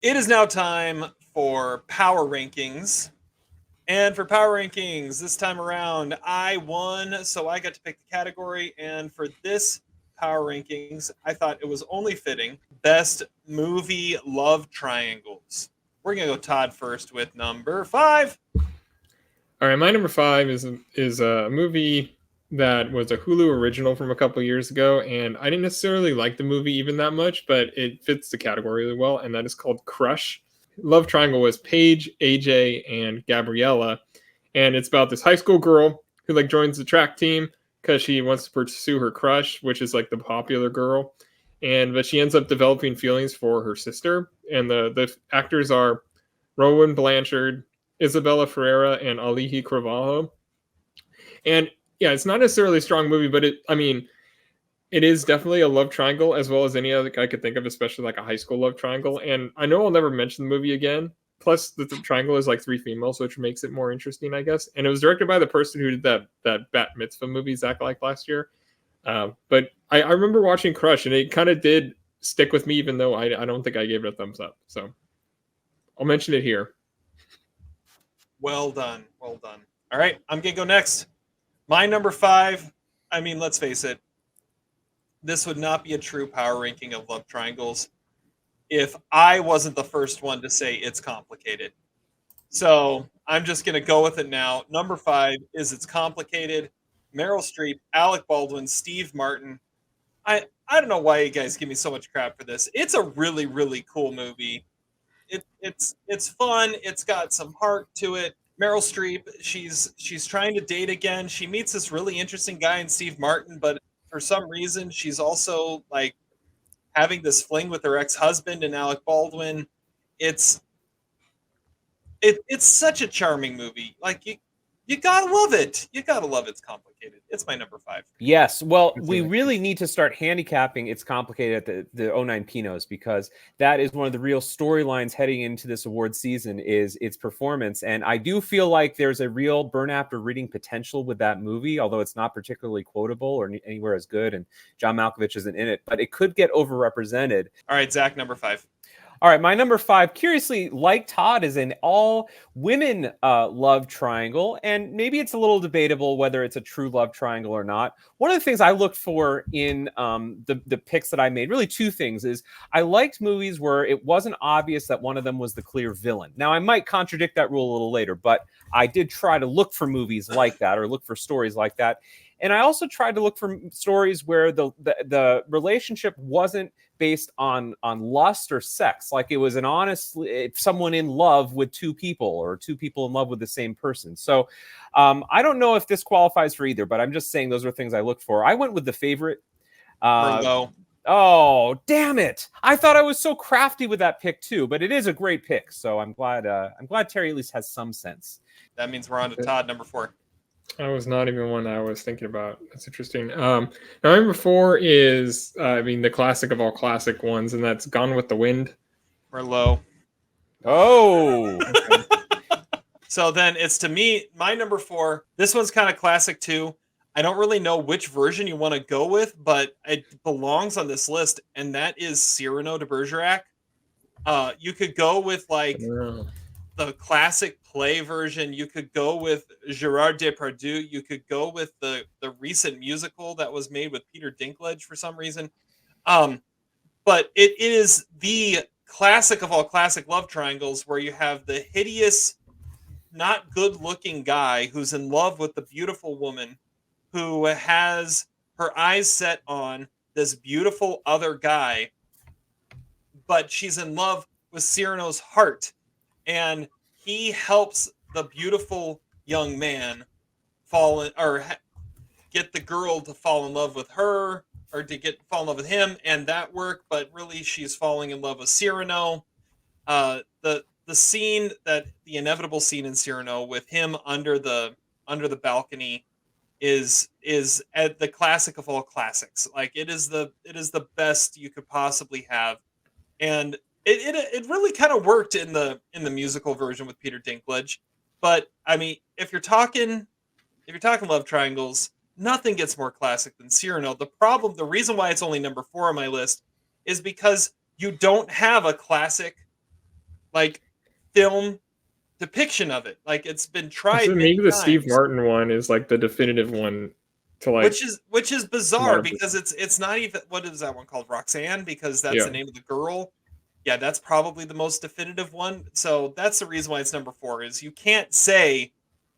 It is now time for power rankings. And for power rankings, this time around, I won, so I got to pick the category. And for this power rankings, I thought it was only fitting best movie love triangles. We're going to go Todd first with number five. All right, my number five is a movie that was a Hulu original from a couple years ago, and I didn't necessarily like the movie even that much, but it fits the category really well, and that is called Crush. Love triangle was Paige, AJ, and Gabriella, and it's about this high school girl who like joins the track team because she wants to pursue her crush, which is like the popular girl, and but she ends up developing feelings for her sister, and the actors are Rowan Blanchard, Isabella Ferreira, and Alihi Carvalho. And yeah, it's not necessarily a strong movie, but it is definitely a love triangle as well as any other I could think of, especially like a high school love triangle. And I know I'll never mention the movie again. Plus, the triangle is like three females, which makes it more interesting, I guess. And it was directed by the person who did that Bat Mitzvah movie Zach liked last year. But I remember watching Crush, and it kind of did stick with me, even though I don't think I gave it a thumbs up. So I'll mention it here. Well done. Well done. All right, I'm going to go next. My number five, I mean, let's face it, this would not be a true power ranking of love triangles if I wasn't the first one to say it's complicated. So I'm just going to go with it now. Number five is It's Complicated. Meryl Streep, Alec Baldwin, Steve Martin. I don't know why you guys give me so much crap for this. It's a really, really cool movie. It's fun. It's got some heart to it. Meryl Streep, she's trying to date again. She meets this really interesting guy in Steve Martin, but for some reason she's also like having this fling with her ex-husband and Alec Baldwin. It's it's such a charming movie. Like you gotta love it. You gotta love It's Complicated. It's my number five. Yes. Well, we really need to start handicapping It's Complicated at the '09 Pinos, because that is one of the real storylines heading into this award season is its performance. And I do feel like there's a real burn after reading potential with that movie, although it's not particularly quotable or anywhere as good. And John Malkovich isn't in it, but it could get overrepresented. All right, Zach, number five. All right, my number five, curiously, like Todd, is an all-women love triangle, and maybe it's a little debatable whether it's a true love triangle or not. One of the things I looked for in the picks that I made, really two things, is I liked movies where it wasn't obvious that one of them was the clear villain. Now, I might contradict that rule a little later, but I did try to look for movies like that or look for stories like that. And I also tried to look for stories where the relationship wasn't based on lust or sex, like it was an honest someone in love with two people or two people in love with the same person. So I don't know if this qualifies for either, but I'm just saying those are things I looked for. I went with The Favorite. Merlot. Oh, damn it! I thought I was so crafty with that pick too, but it is a great pick. So I'm glad Terry at least has some sense. That means we're on to Todd, number four. That was not even one I was thinking about. That's interesting. Now, number four is, the classic of all classic ones, and that's Gone with the Wind. Merlot. Oh. So then it's to me, my number four. This one's kind of classic too. I don't really know which version you want to go with, but it belongs on this list, and that is Cyrano de Bergerac. You could go with like the classic play version. You could go with Gerard Depardieu. You could go with the recent musical that was made with Peter Dinklage for some reason. But it is the classic of all classic love triangles, where you have the hideous, not good looking guy who's in love with the beautiful woman who has her eyes set on this beautiful other guy, but she's in love with Cyrano's heart. And he helps the beautiful young man get the girl to fall in love with her, or to fall in love with him, and that worked. But really, she's falling in love with Cyrano. The scene, that the inevitable scene in Cyrano with him under the balcony is at the classic of all classics. Like it is the best you could possibly have, and it really kind of worked in the musical version with Peter Dinklage. But I mean, if you're talking love triangles, nothing gets more classic than Cyrano. The reason why it's only number four on my list is because you don't have a classic like film depiction of it. Like it's been So tried many maybe the Steve times, Martin one is like the definitive one to like which is come out bizarre of this. because it's not even, what is that one called, Roxanne, because that's the Yeah. name of the girl. Yeah, that's probably the most definitive one. So that's the reason why it's number 4, is you can't say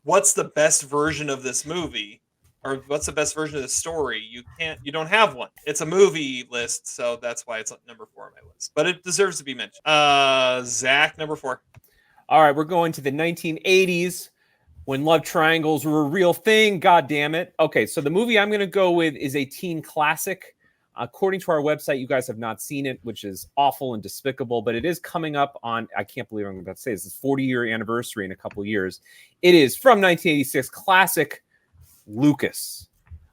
what's the best version of this movie or what's the best version of the story. You don't have one. It's a movie list, so that's why it's at number 4 on my list. But it deserves to be mentioned. Zach, number 4. All right, we're going to the 1980s when love triangles were a real thing. God damn it. Okay, so the movie I'm going to go with is a teen classic. According to our website, you guys have not seen it, which is awful and despicable, but it is coming up on, I can't believe I'm about to say this, is 40-year anniversary in a couple years. It is from 1986, classic Lucas.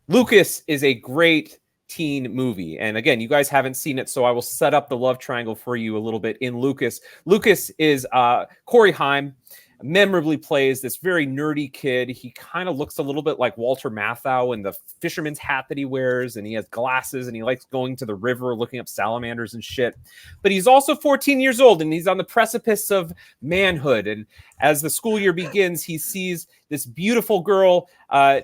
Lucas is a great teen movie. And again, you guys haven't seen it, so I will set up the love triangle for you a little bit in Lucas. Lucas is Corey Haim, memorably plays this very nerdy kid. He kind of looks a little bit like Walter Matthau in the fisherman's hat that he wears, and he has glasses, and he likes going to the river, looking up salamanders and shit. But he's also 14 years old, and he's on the precipice of manhood. And as the school year begins, he sees this beautiful girl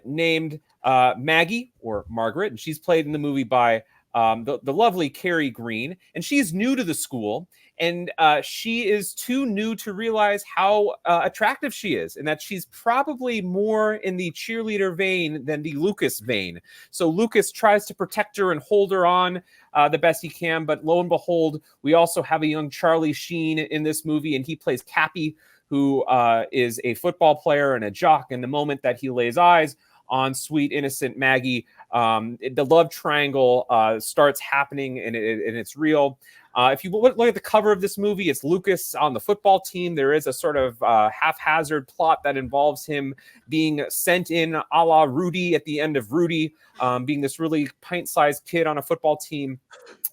named Maggie, or Margaret, and she's played in the movie by the lovely Carrie Green, and she's new to the school, and she is too new to realize how attractive she is, and that she's probably more in the cheerleader vein than the Lucas vein. So Lucas tries to protect her and hold her on the best he can, but lo and behold, we also have a young Charlie Sheen in this movie, and he plays Cappy, who is a football player and a jock. And the moment that he lays eyes on sweet, innocent Maggie, the love triangle starts happening, and it's real. If you look at the cover of this movie, it's Lucas on the football team. There is a sort of haphazard plot that involves him being sent in a la Rudy at the end of Rudy, being this really pint-sized kid on a football team.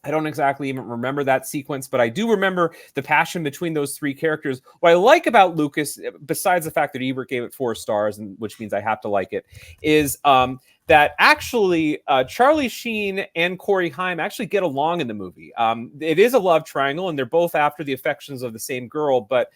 I don't exactly even remember that sequence, but I do remember the passion between those three characters. What I like about Lucas, besides the fact that Ebert gave it 4 stars, and which means I have to like it, is that actually Charlie Sheen and Corey Haim actually get along in the movie. It is a love triangle, and they're both after the affections of the same girl, but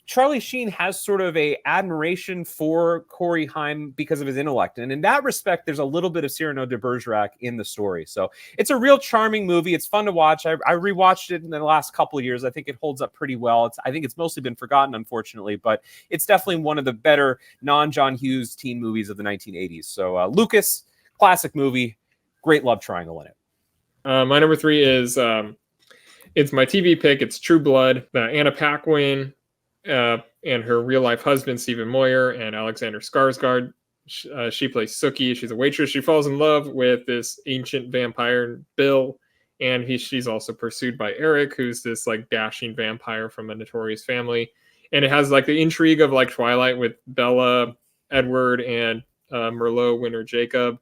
Charlie Sheen has sort of a admiration for Corey Haim because of his intellect. And in that respect, there's a little bit of Cyrano de Bergerac in the story. So it's a real charming movie. It's fun to watch. I rewatched it in the last couple of years. I think it holds up pretty well. I think it's mostly been forgotten, unfortunately, but it's definitely one of the better non-John Hughes teen movies of the 1980s. So Lucas, classic movie, great love triangle in it. My number 3 is, it's my TV pick. It's True Blood. Anna Paquin and her real life husband Stephen Moyer and Alexander Skarsgård. She plays Sookie. She's a waitress. She falls in love with this ancient vampire Bill, and she's also pursued by Eric, who's this like dashing vampire from a notorious family. And it has like the intrigue of like Twilight with Bella, Edward, and Merlot winner Jacob,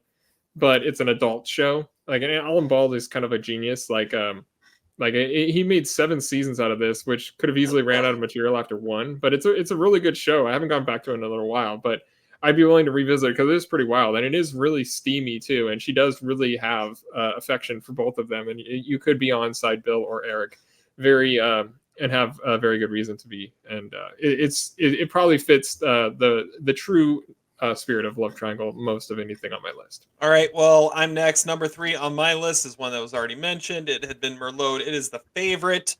but it's an adult show. Like, and Alan Ball is kind of a genius. He made 7 seasons out of this, which could have easily ran out of material after 1. But it's a really good show. I haven't gone back to it in a little while, but I'd be willing to revisit it because it is pretty wild, and it is really steamy too. And she does really have affection for both of them, and you could be on side Bill or Eric, and have a very good reason to be. And it probably fits the true spirit of love triangle most of anything on my list. All right, well, I'm next. Number 3 on my list is one that was already mentioned. It had been Merlot. It is The Favorite.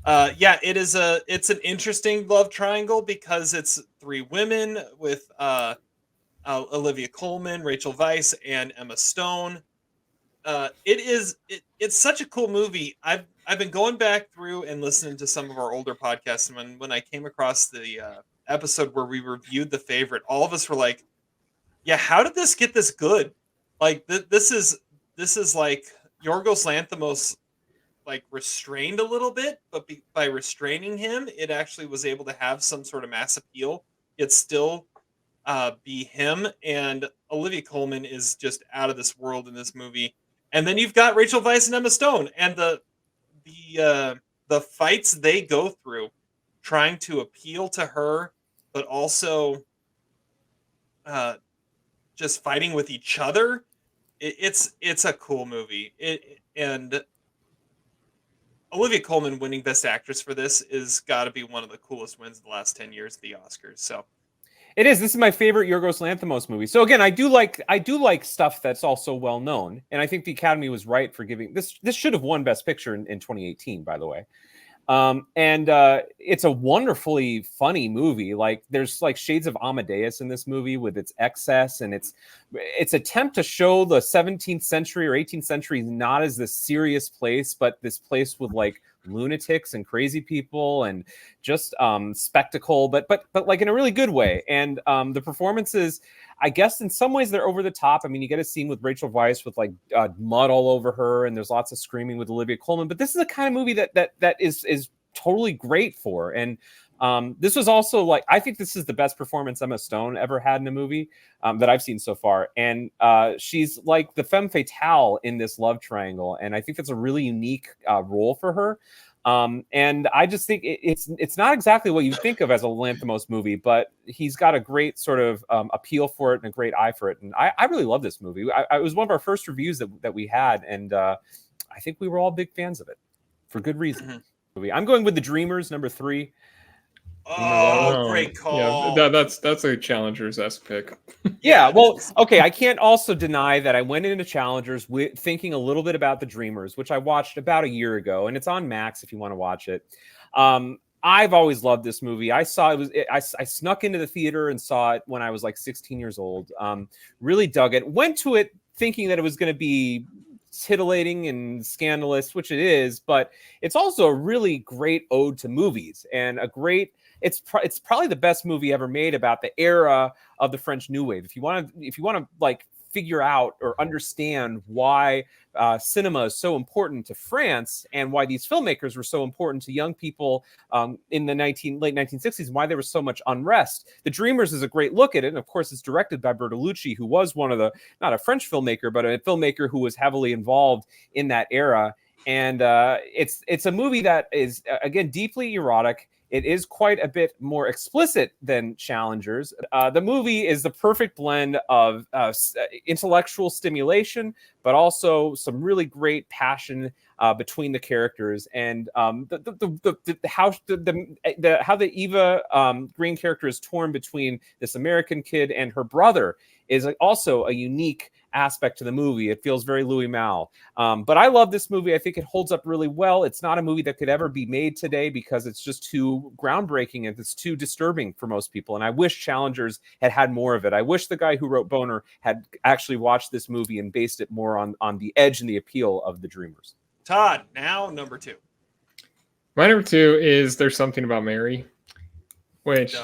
It's an interesting love triangle because it's 3 women with Olivia Colman, Rachel Weisz, and Emma Stone. It's such a cool movie. I've been going back through and listening to some of our older podcasts, and when I came across the episode where we reviewed The Favorite, all of us were like, yeah, how did this get this good? Like this is like Yorgos Lanthimos like restrained a little bit, but by restraining him, it actually was able to have some sort of mass appeal, yet still be him. And Olivia Colman is just out of this world in this movie. And then you've got Rachel Weisz and Emma Stone, and the fights they go through trying to appeal to her, but also just fighting with each other. It's a cool movie. And Olivia Colman winning Best Actress for this is got to be one of the coolest wins of the last 10 years of the Oscars. So It is. This is my favorite Yorgos Lanthimos movie. So again, I do like stuff that's also well known, and I think the Academy was right for giving this. This should have won Best Picture in 2018, by the way. And it's a wonderfully funny movie. Like there's like shades of Amadeus in this movie with its excess and its attempt to show the 17th century or 18th century not as this serious place, but this place with like lunatics and crazy people and just spectacle, but like in a really good way. And the performances, I guess in some ways they're over the top. I mean, you get a scene with Rachel Weisz with like mud all over her, and there's lots of screaming with Olivia Colman. But this is the kind of movie that is totally great for. And this was also like, I think this is the best performance Emma Stone ever had in a movie that I've seen so far. And she's like the femme fatale in this love triangle, and I think that's a really unique role for her. And I just think it's not exactly what you think of as a Lanthimos movie, but he's got a great sort of appeal for it and a great eye for it. And I really love this movie. It was one of our first reviews that we had, and I think we were all big fans of it for good reason. Mm-hmm. I'm going with The Dreamers, number 3. Oh, great call. Yeah, that's a Challengers-esque pick. Yeah, well, okay, I can't also deny that I went into Challengers thinking a little bit about The Dreamers, which I watched about a year ago, and it's on Max if you want to watch it. I've always loved this movie. I snuck into the theater and saw it when I was like 16 years old. Really dug it. Went to it thinking that it was going to be titillating and scandalous, which it is, but it's also a really great ode to movies and a great. It's probably the best movie ever made about the era of the French New Wave. If you want to like figure out or understand why cinema is so important to France and why these filmmakers were so important to young people in the late 1960s, and why there was so much unrest, The Dreamers is a great look at it. And of course, it's directed by Bertolucci, who was one of the, not a French filmmaker, but a filmmaker who was heavily involved in that era. And it's a movie that is, again, deeply erotic. It is quite a bit more explicit than Challengers. The movie is the perfect blend of intellectual stimulation, but also some really great passion between the characters, and how the Eva Green character is torn between this American kid and her brother is also a unique aspect to the movie. It feels very Louis Malle. But I love this movie. I think it holds up really well. It's not a movie that could ever be made today because it's just too groundbreaking and it's too disturbing for most people. And I wish Challengers had more of it. I wish the guy who wrote Boner had actually watched this movie and based it more on the edge and the appeal of The Dreamers. Todd, now number 2. My number 2 is There's Something About Mary, which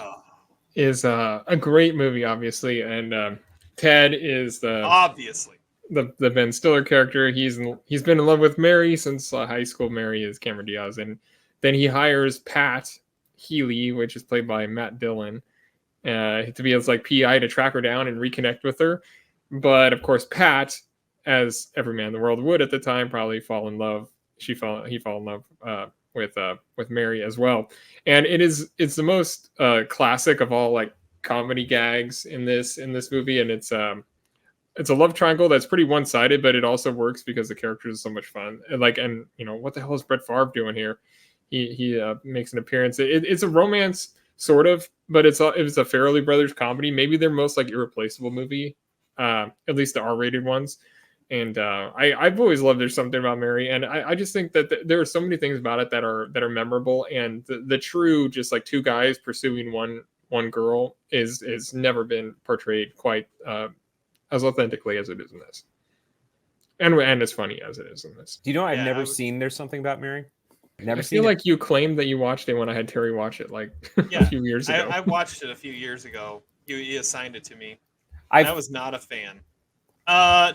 is a great movie, obviously. And Ted is obviously the Ben Stiller character. He's been in love with Mary since high school. Mary is Cameron Diaz, and then he hires Pat Healy, which is played by Matt Dillon, to be his like PI to track her down and reconnect with her. But of course, Pat, as every man in the world would at the time, probably fall in love. He fall in love with Mary as well, and it's the most classic of all like comedy gags in this movie, and it's a love triangle that's pretty one-sided, but it also works because the characters are so much fun. And you know, what the hell is Brett Favre doing here? He makes an appearance. It's a romance sort of, but it's a Farrelly Brothers comedy, maybe their most like irreplaceable movie, at least the R-rated ones. And I've always loved There's Something About Mary, and I just think that there are so many things about it that are memorable, and the true just like two guys pursuing one girl is never been portrayed quite as authentically as it is in this, and as funny as it is in this. Do you know I've never seen There's Something About Mary? I feel like you claimed that you watched it when I had Terry watch it like a few years ago. I watched it a few years ago. He assigned it to me. I was not a fan.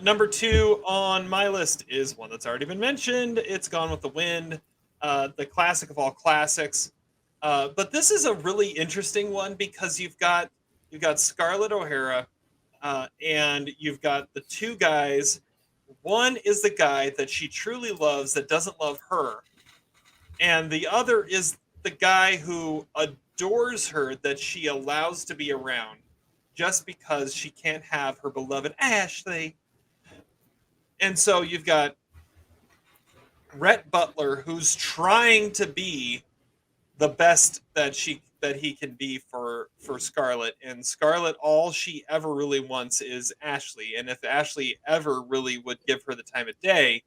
Number 2 on my list is one that's already been mentioned. It's Gone with the Wind, the classic of all classics. But this is a really interesting one because you've got Scarlett O'Hara, and you've got the two guys. One is the guy that she truly loves that doesn't love her, and the other is the guy who adores her that she allows to be around just because she can't have her beloved Ashley. And so you've got Rhett Butler, who's trying to be the best that he can be for Scarlett, and Scarlett, all she ever really wants is Ashley, and if Ashley ever really would give her the time of day,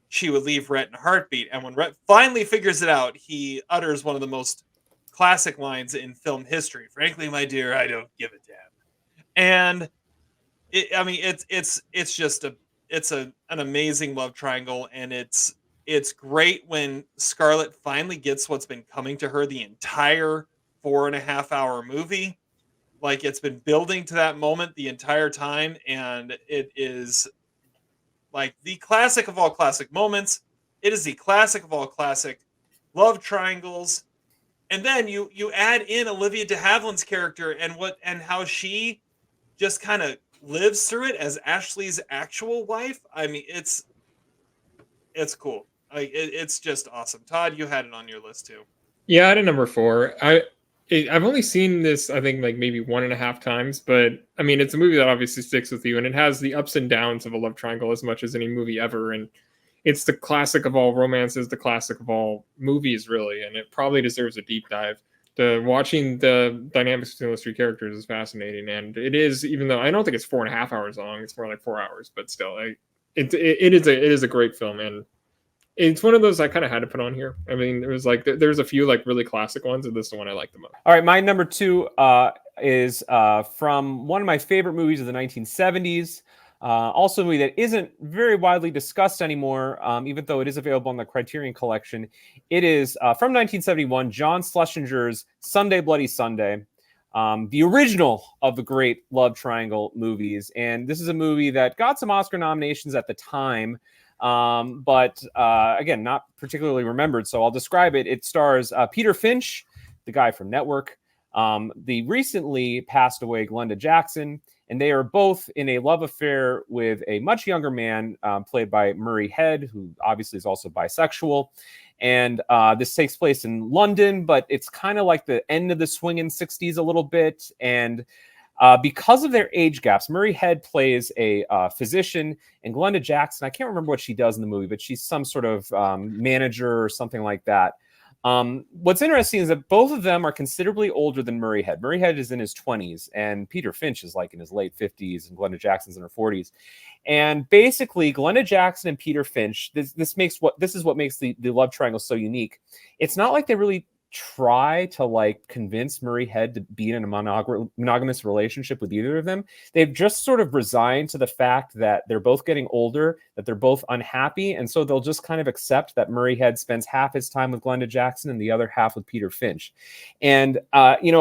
she would leave Rhett in a heartbeat. And when Rhett finally figures it out, he utters one of the most classic lines in film history: "Frankly, my dear, I don't give a damn." And I mean, it's just an amazing love triangle, and it's great when Scarlett finally gets what's been coming to her the entire 4.5 hour movie. Like, it's been building to that moment the entire time, and it is like the classic of all classic moments. It is the classic of all classic love triangles. And then you add in Olivia de Havilland's character and how she just kind of lives through it as Ashley's actual wife. I mean, it's cool. Like, it's just awesome. Todd, you had it on your list too. Yeah, I had a number 4. I've only seen this, I think, like maybe 1.5 times, but I mean, it's a movie that obviously sticks with you, and it has the ups and downs of a love triangle as much as any movie ever. And it's the classic of all romances, the classic of all movies, really, and it probably deserves a deep dive. Watching the dynamics between those 3 characters is fascinating, and it is, even though I don't think it's 4.5 hours long, it's more like 4 hours, but still, it is a great film, and it's one of those I kind of had to put on here. I mean, there's a few like really classic ones, and this is the one I like the most. All right, my number 2 is from one of my favorite movies of the 1970s. Also a movie that isn't very widely discussed anymore, even though it is available on the Criterion Collection. It is from 1971, John Schlesinger's Sunday Bloody Sunday, the original of the great love triangle movies. And this is a movie that got some Oscar nominations at the time, but again, not particularly remembered. So I'll describe it. It stars Peter Finch, the guy from Network, the recently passed away Glenda Jackson, and they are both in a love affair with a much younger man, played by Murray Head, who obviously is also bisexual. And this takes place in London, but it's kind of like the end of the swinging 60s a little bit. And because of their age gaps, Murray Head plays a physician, and Glenda Jackson, I can't remember what she does in the movie, but she's some sort of manager or something like that. What's interesting is that both of them are considerably older than Murray Head. Murray Head is in his 20s, and Peter Finch is like in his late 50s, and Glenda Jackson's in her 40s. And basically, Glenda Jackson and Peter Finch, this is what makes the love triangle so unique. It's not like they really try to like convince Murray Head to be in a monogamous relationship with either of them. They've just sort of resigned to the fact that they're both getting older, that they're both unhappy, and so they'll just kind of accept that Murray Head spends half his time with Glenda Jackson and the other half with Peter Finch. And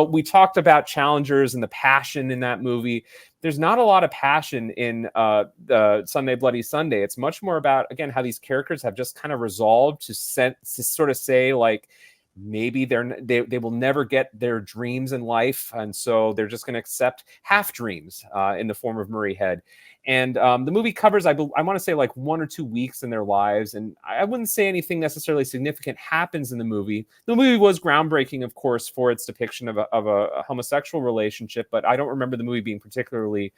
we talked about Challengers and the passion in that movie. There's not a lot of passion in the Sunday Bloody Sunday. It's much more about, again, how these characters have just kind of resolved to sort of say, like, maybe they will never get their dreams in life, and so they're just going to accept half dreams in the form of Murray Head. And the movie covers, I want to say, like 1 or 2 weeks in their lives, and I wouldn't say anything necessarily significant happens in the movie. The movie was groundbreaking, of course, for its depiction of a homosexual relationship, but I don't remember the movie being particularly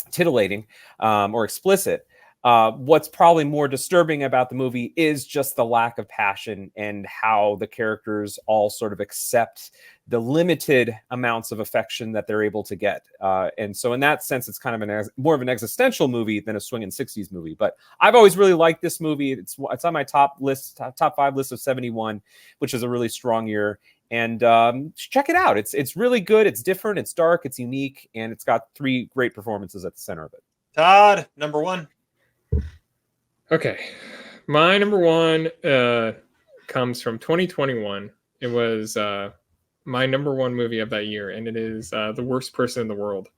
titillating or explicit. What's probably more disturbing about the movie is just the lack of passion and how the characters all sort of accept the limited amounts of affection that they're able to get. And so in that sense, it's kind of more of an existential movie than a swinging 60s movie. But I've always really liked this movie. It's on my top 5 list of 71, which is a really strong year. And check it out. It's really good. It's different. It's dark. It's unique. And it's got 3 great performances at the center of it. Todd, number 1. Okay, my number 1 comes from 2021. It was my number 1 movie of that year, and it is The Worst Person in the World,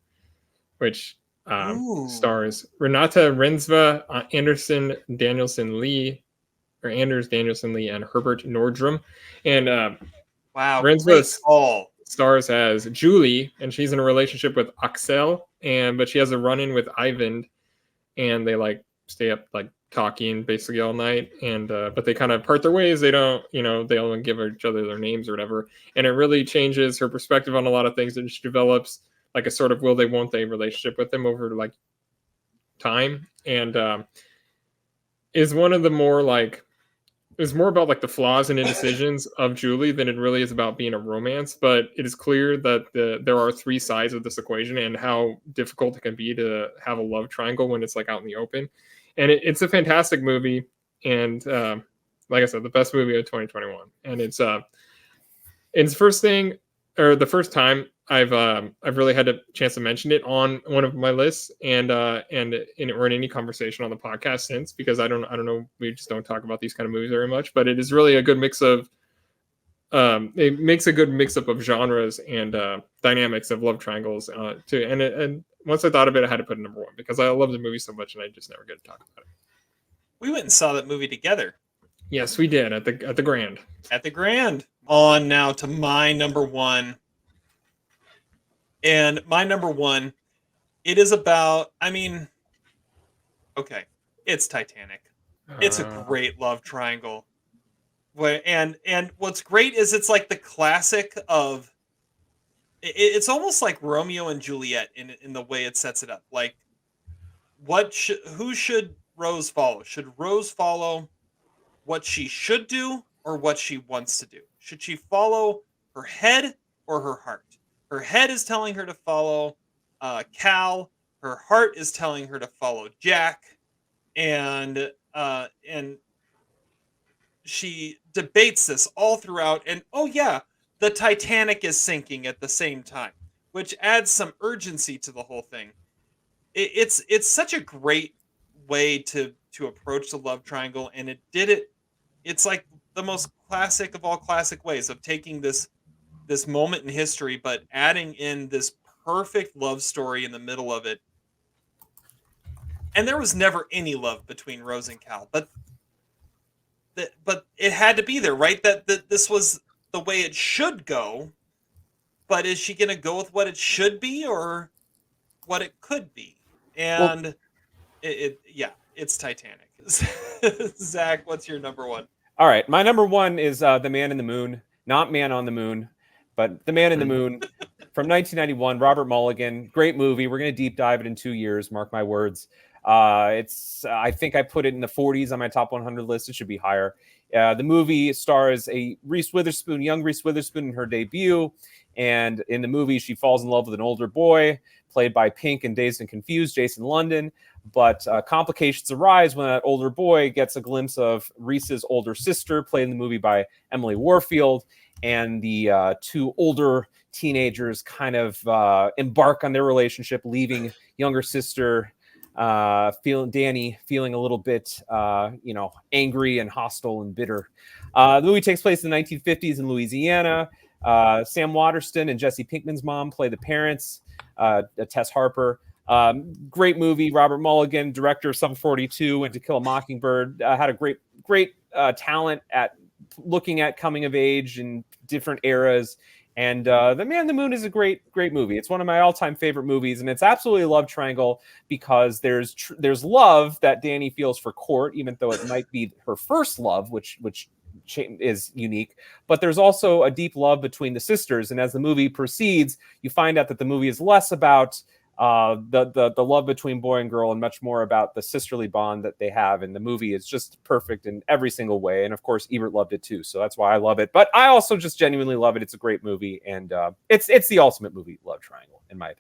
which stars Renata Rensva, Anders Danielsen Lee, and Herbert Nordstrom. And wow, Rensva stars as Julie, and she's in a relationship with Axel, but she has a run-in with Ivan, and they like stay up like talking basically all night, and but they kind of part their ways. They don't, they don't give each other their names or whatever, and it really changes her perspective on a lot of things, and she develops like a sort of will they won't they relationship with them over like time. And is one of the more like it's more about like the flaws and indecisions of Julie than it really is about being a romance. But it is clear that there are three sides of this equation and how difficult it can be to have a love triangle when it's like out in the open. And it's a fantastic movie, and like I said, the best movie of 2021. And it's the first time I've really had a chance to mention it on one of my lists, and or in any conversation on the podcast since, because I don't know, we just don't talk about these kind of movies very much, but it is really a good mix of it makes a good mix up of genres and dynamics of love triangles too. And once I thought of it, I had to put it number one because I love the movie so much and I just never get to talk about it. We went and saw that movie together. Yes, we did at the Grand. At the Grand. On now to my number one. And my number one, it is about, okay, it's Titanic. It's a great love triangle. And what's great is it's like the classic of, it's almost like Romeo and Juliet in the way it sets it up. Like, who should Rose follow? Should Rose follow what she should do or what she wants to do? Should she follow her head or her heart? Her head is telling her to follow Cal. Her heart is telling her to follow Jack, and she debates this all throughout. And oh yeah, the Titanic is sinking at the same time, which adds some urgency to the whole thing. It's such a great way to approach the love triangle, and it did it. It's like the most classic of all classic ways of taking this moment in history, but adding in this perfect love story in the middle of it. And there was never any love between Rose and Cal, but it had to be there, right? That this was the way it should go. But is she going to go with what it should be or what it could be? And it's Titanic. Zach, what's your number one? All right, my number one is The Man in the Moon, not Man on the Moon, but The Man in the Moon from 1991, Robert Mulligan. Great movie. We're going to deep dive it in 2 years, mark my words. I think I put it in the 40s on my top 100 list. It should be higher. The movie stars young Reese Witherspoon in her debut. And in the movie, she falls in love with an older boy, played by Pink and Dazed and Confused, Jason London. But complications arise when that older boy gets a glimpse of Reese's older sister, played in the movie by Emily Warfield. And the two older teenagers kind of embark on their relationship, leaving younger sister Danny feeling a little bit, angry and hostile and bitter. The movie takes place in the 1950s in Louisiana. Sam Waterston and Jesse Pinkman's mom play the parents, Tess Harper. Great movie. Robert Mulligan, director of Sum 42 and To Kill a Mockingbird, had a great talent at looking at coming of age in different eras. And The Man in the Moon is a great movie. It's one of my all-time favorite movies, and it's absolutely a love triangle because there's love that Danny feels for Court, even though it might be her first love, which is unique. But there's also a deep love between the sisters, and as the movie proceeds, you find out that the movie is less about the love between boy and girl and much more about the sisterly bond that they have. And the movie is just perfect in every single way. And of course, Ebert loved it too. So that's why I love it. But I also just genuinely love it. It's a great movie. And it's the ultimate movie love triangle, in my opinion.